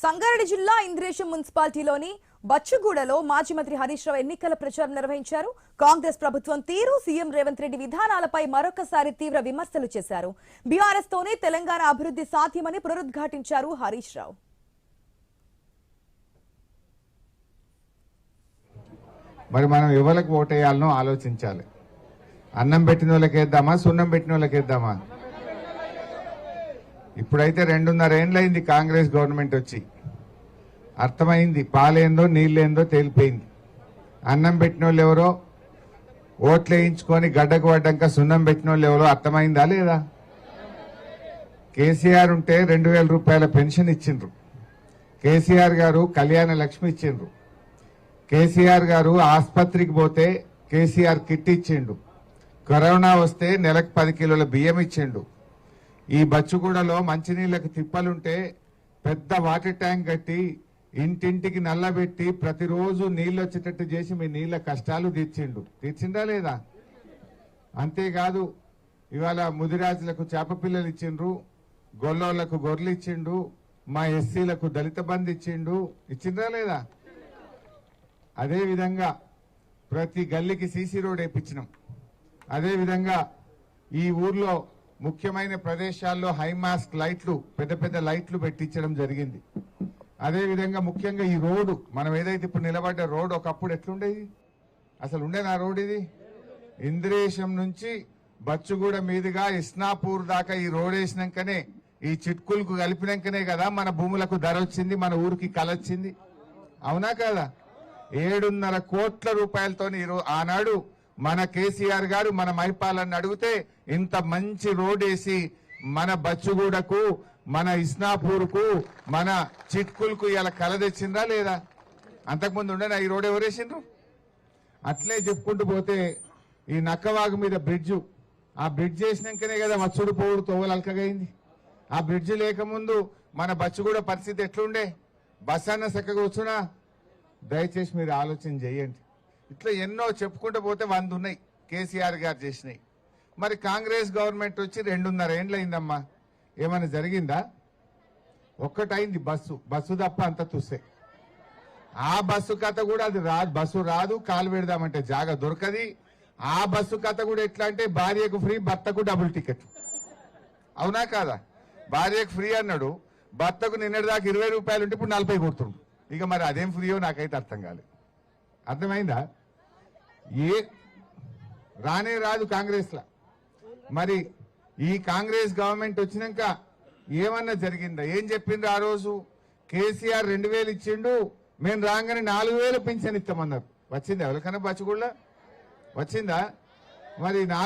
సంగారెడ్డి జిల్లా ఇంద్రేశం మున్సిపాలిటీలోని బచ్చుగూడలో మాజీ మంత్రి హరీష్ రావు ఎన్నికల ప్రచారం నిర్వహించారు. కాంగ్రెస్ ప్రభుత్వం తీరు, సీఎం రేవంత్ రెడ్డి విధానాలపై మరొకసారి తీవ్ర విమర్శలు చేశారు. బీఆర్ఎస్ తోనే తెలంగాణ అభివృద్ధి సాధ్యమని పునరుద్ఘాటించారు హరీష్ రావు. మరి మనం ఎవరికి ఓటేయాలనో ఆలోచించాలి. అన్నం పెట్టిన వాళ్ళకి వేద్దామా, సున్నం పెట్టిన వాళ్ళకి వేద్దామా? ఇప్పుడైతే 2.5 ఏళ్ళైంది కాంగ్రెస్ గవర్నమెంట్ వచ్చి. అర్థమైంది, పాలేందో నీళ్ళేందో తేలిపోయింది. అన్నం పెట్టిన వాళ్ళు ఎవరో, ఓట్లు వేయించుకొని గడ్డకు పడ్డాక సున్నం పెట్టిన వాళ్ళు ఎవరో అర్థమైందా లేదా? కేసీఆర్ ఉంటే 2000 రూపాయల పెన్షన్ ఇచ్చిండ్రు. కేసీఆర్ గారు కళ్యాణ లక్ష్మి ఇచ్చిండ్రు. కేసీఆర్ గారు ఆసుపత్రికి పోతే కేసీఆర్ కిట్ ఇచ్చిండు. కరోనా వస్తే నెలకు 10 కిలోల బియ్యం ఇచ్చిండు. ఈ బచ్చుగూడలో మంచినీళ్లకు తిప్పలుంటే పెద్ద వాటర్ ట్యాంక్ కట్టి ఇంటింటికి నల్లబెట్టి ప్రతిరోజు నీళ్ళు వచ్చేటట్టు చేసి మీ నీళ్ల కష్టాలు తీర్చిండా లేదా? అంతేకాదు, ఇవాళ ముదిరాజులకు చేప పిల్లలు ఇచ్చిండ్రు, గొల్లోళ్లకు గొర్రెలు ఇచ్చిండు, మా ఎస్సీలకు దళిత బంధు ఇచ్చిండ్రా లేదా? అదేవిధంగా ప్రతి గల్లీకి సీసీ రోడ్ వేయించినాం. అదేవిధంగా ఈ ఊర్లో ముఖ్యమైన ప్రదేశాల్లో హైమాస్ట్ లైట్లు, పెద్ద పెద్ద లైట్లు పెట్టించడం జరిగింది. అదేవిధంగా ముఖ్యంగా ఈ రోడ్డు, మనం ఏదైతే ఇప్పుడు నిలబడ్డ రోడ్డు ఒకప్పుడు ఎట్లుండేది? అసలు ఉండేనా రోడ్? ఇది ఇంద్రేశం నుంచి బచ్చుగూడ మీదుగా ఇస్నాపూర్ దాకా ఈ రోడ్ వేసినాకనే, ఈ చిట్కులకు కలిపినాకనే కదా మన భూములకు ధర వచ్చింది, మన ఊరికి కలొచ్చింది. అవునా కదా? 7.5 కోట్ల రూపాయలతో ఆనాడు మన కేసీఆర్ గారు మన మైపాలని అడిగితే ఇంత మంచి రోడ్ వేసి మన బచ్చుగూడకు, మన ఇస్నాపూర్కు, మన చిట్కులకు ఇలా కల తెచ్చిందా లేదా? అంతకుముందు ఉండేనా ఈ రోడ్ ఎవరేసిండ్రు? అట్లే చెప్పుకుంటూ పోతే ఈ నక్కవాగు మీద బ్రిడ్జు, ఆ బ్రిడ్జ్ చేసినాకనే కదా మచ్చుడు పోవుడు తోవలు అల్కగైంది. ఆ బ్రిడ్జ్ లేకముందు మన బచ్చుగూడ పరిస్థితి ఎట్లుండే? బస్ అన్న చక్కగా వచ్చునా? దయచేసి మీరు ఆలోచన చేయండి. ఇట్లా ఎన్నో చెప్పుకుంటూ పోతే 100 ఉన్నాయి కేసీఆర్ గారు చేసినాయి. మరి కాంగ్రెస్ గవర్నమెంట్ వచ్చి 2.5 ఏళ్ళైందమ్మా. ఏమైనా జరిగిందా? ఒక్కటైంది, బస్సు తప్ప అంత తుస్సే. ఆ బస్సు కథ కూడా అది రాదు, బస్సు రాదు, కాలు పెడదామంటే జాగా దొరకది. ఆ బస్సు కథ కూడా ఎట్లా అంటే భార్యకు ఫ్రీ, భర్తకు డబుల్ టికెట్. అవునా కాదా? భార్యకు ఫ్రీ అన్నాడు, భర్తకు నిన్నటిదాకా 20 రూపాయలు ఉంటే ఇప్పుడు 40 కొడుతుండు. ఇక మరి అదేం ఫ్రీయో నాకైతే అర్థం కాలేదు. అర్థమైందా? రానే రాదు కాంగ్రెస్ లా. మరి ఈ కాంగ్రెస్ గవర్నమెంట్ వచ్చినాక ఏమన్నా జరిగిందా? ఏం చెప్పిండ్రు ఆ రోజు? కేసీఆర్ 2000 ఇచ్చిండు, మేము రాగానే 4000 పింఛన్ ఇస్తామన్నారు. వచ్చిందా ఎవరికైనా? బచ్చుగూడలో వచ్చిందా? మరి